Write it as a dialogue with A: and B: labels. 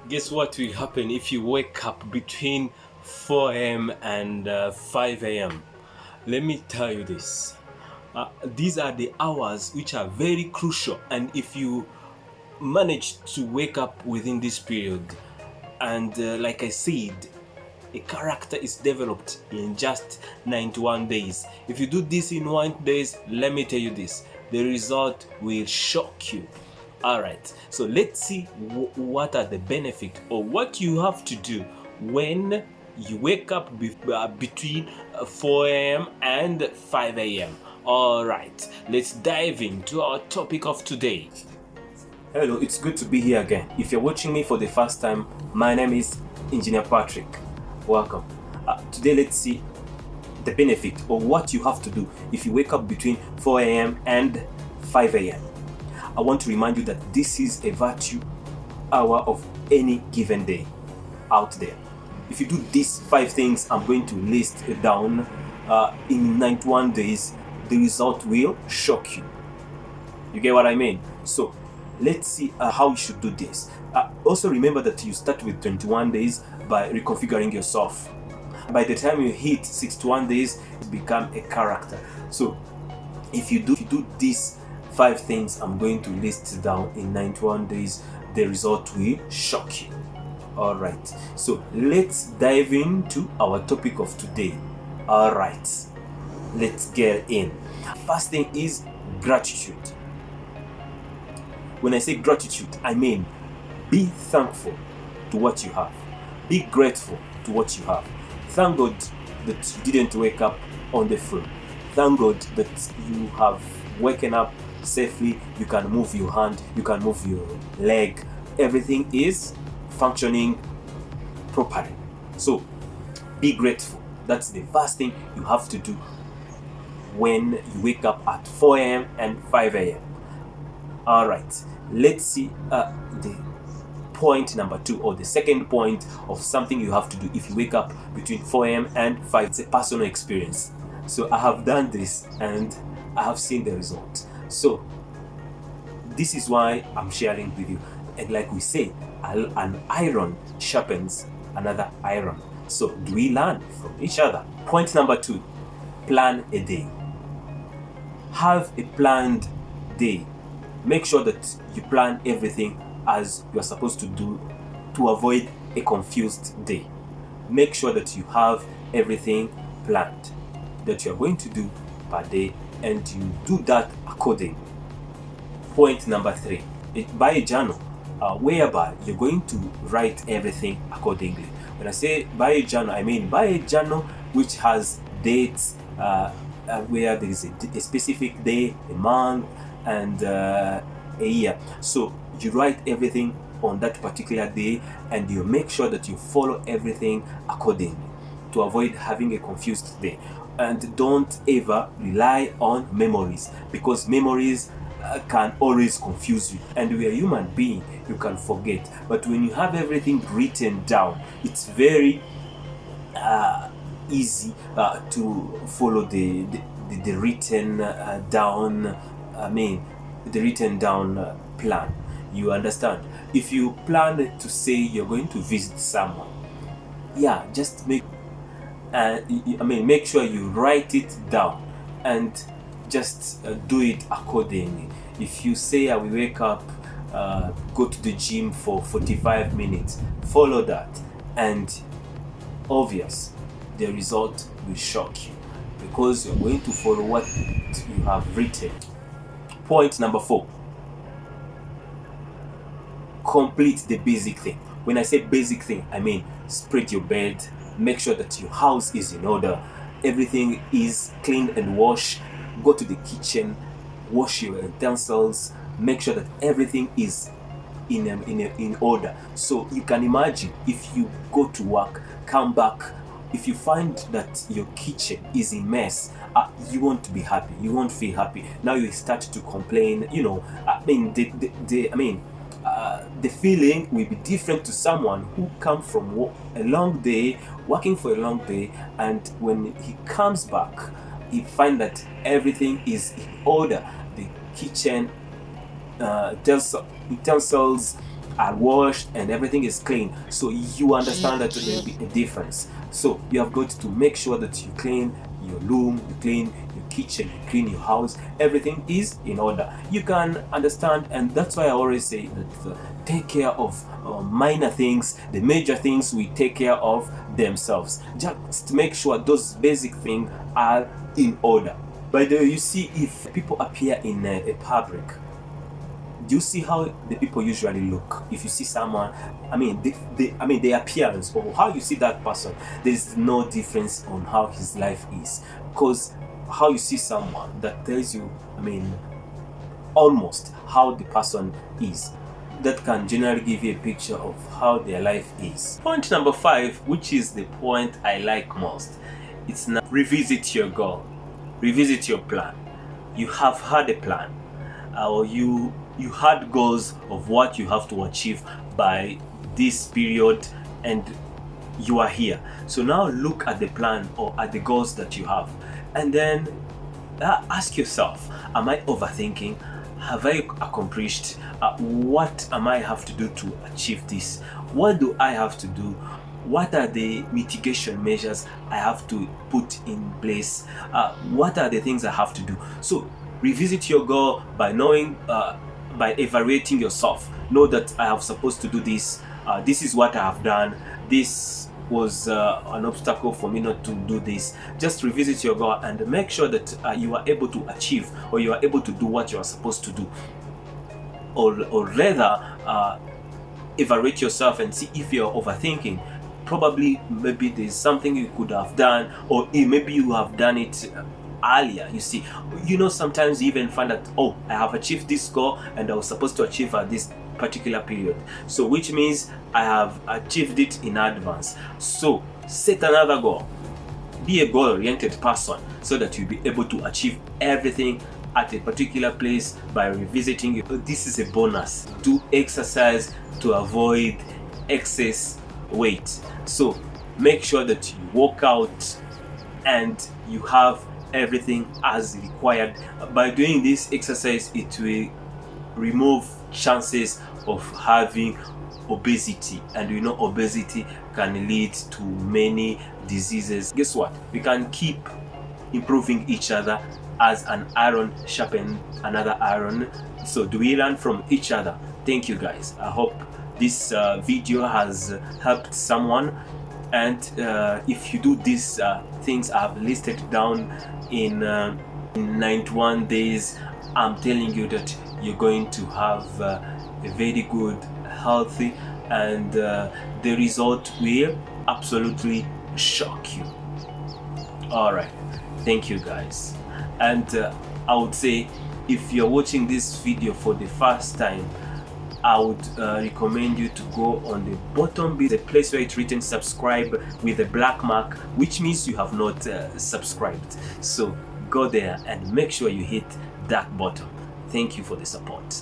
A: Guess what will happen if you wake up between 4 a.m. and 5 a.m.? Let me tell you this. These are the hours which are very crucial, and if you manage to wake up within this period, and like I said, a character is developed in just 91 days. If you do this in 1 days, let me tell you this, the result will shock you. All right, so let's see what are the benefits or what you have to do when you wake up between 4 a.m. and 5 a.m. All right, let's dive into our topic of today. Hello, it's good to be here again. If you're watching me for the first time, my name is Engineer Patrick. Welcome. Today, let's see the benefit or what you have to do if you wake up between 4 a.m. and 5 a.m. I want to remind you that this is a virtue hour of any given day out there. If you do these 5 things I'm going to list down in 91 days, the result will shock you. You get what I mean? So let's see how you should do this. Also remember that you start with 21 days by reconfiguring yourself. By the time you hit 61 days, you become a character. So if you do these 5 things I'm going to list down in 91 days, the result will shock you. All right, so let's dive into our topic of today. All right, let's get in. First thing is gratitude. When I say gratitude, I mean be thankful to what you have. Be grateful to what you have. Thank God that you didn't wake up on the floor. Thank God that you have waken up safely. You can move your hand, you can move your leg. Everything is functioning properly. So be grateful. That's the first thing you have to do when you wake up at 4 a.m. and 5 a.m. All right, let's see the point number 2, or the second point of something you have to do if you wake up between 4 a.m. and 5. It's a personal experience. So I have done this and I have seen the result. So this is why I'm sharing with you. And like we say, an iron sharpens another iron. So do we learn from each other? Point number 2, plan a day. Have a planned day. Make sure that you plan everything as you're supposed to do to avoid a confused day. Make sure that you have everything planned that you're going to do per day, and you do that accordingly. Point number 3, buy a journal whereby you're going to write everything accordingly. When I say buy a journal, I mean buy a journal which has dates where there is a specific day, a month, and a year. So you write everything on that particular day, and you make sure that you follow everything accordingly to avoid having a confused day. And don't ever rely on memories, because memories can always confuse you, and we are human beings, you can forget. But when you have everything written down, it's very easy to follow the written down, the written down plan. You understand? If you plan to say you're going to visit someone, just make sure you write it down and just do it accordingly. If you say I will wake up, go to the gym for 45 minutes, follow that, and obvious, the result will shock you, because you're going to follow what you have written. Point number 4, complete the basic thing. When I say basic thing, I mean spread your bed, make sure that your house is in order, everything is clean and washed. Go to the kitchen, wash your utensils, make sure that everything is in order. So you can imagine, if you go to work, come back, if you find that your kitchen is in mess, you won't be happy, you won't feel happy. Now you start to complain. The feeling will be different to someone who come from a long day, working for a long day, and when he comes back, he find that everything is in order. The kitchen utensils, are washed and everything is clean. So you understand that there will be a difference. So you have got to make sure that you clean your room, you clean your kitchen, you clean your house, everything is in order. You can understand, and that's why I always say that take care of minor things. The major things we take care of themselves. Just make sure those basic things are in order. By the way, you see, if people appear in a public, do you see how the people usually look? If you see someone, the appearance or how you see that person, there's no difference on how his life is. Because how you see someone, that tells you, almost how the person is. That can generally give you a picture of how their life is. Point number 5, which is the point I like most, it's now revisit your goal, revisit your plan. You have had a plan, or you had goals of what you have to achieve by this period, and you are here. So now look at the plan or at the goals that you have, and then ask yourself, am I overthinking? Have I accomplished? What am I have to do to achieve this? What do I have to do? What are the mitigation measures I have to put in place? What are the things I have to do? So revisit your goal by knowing, by evaluating yourself. Know that I have supposed to do this. This is what I have done. This was an obstacle for me not to do this. Just revisit your goal and make sure that you are able to achieve, or you are able to do what you are supposed to do. Or rather, evaluate yourself and see if you're overthinking. Probably, maybe there's something you could have done, or maybe you have done it earlier. You see, sometimes you even find that, oh, I have achieved this goal and I was supposed to achieve at this particular period, so which means I have achieved it in advance. So set another goal. Be a goal-oriented person so that you'll be able to achieve everything at a particular place by revisiting it. This is a bonus. Do exercise to avoid excess weight. So make sure that you work out and you have everything as required. By doing this exercise, it will remove chances of having obesity, and obesity can lead to many diseases. Guess what? We can keep improving each other as an iron sharpen another iron. So do we learn from each other? Thank you guys. I hope this video has helped someone, and if you do these things I've listed down in 91 days, I'm telling you that you're going to have a very good, healthy, and the result will absolutely shock you. Alright, thank you guys. And I would say, if you're watching this video for the first time, I would recommend you to go on the bottom, the place where it's written subscribe with a black mark, which means you have not subscribed. So go there and make sure you hit that button. Thank you for the support.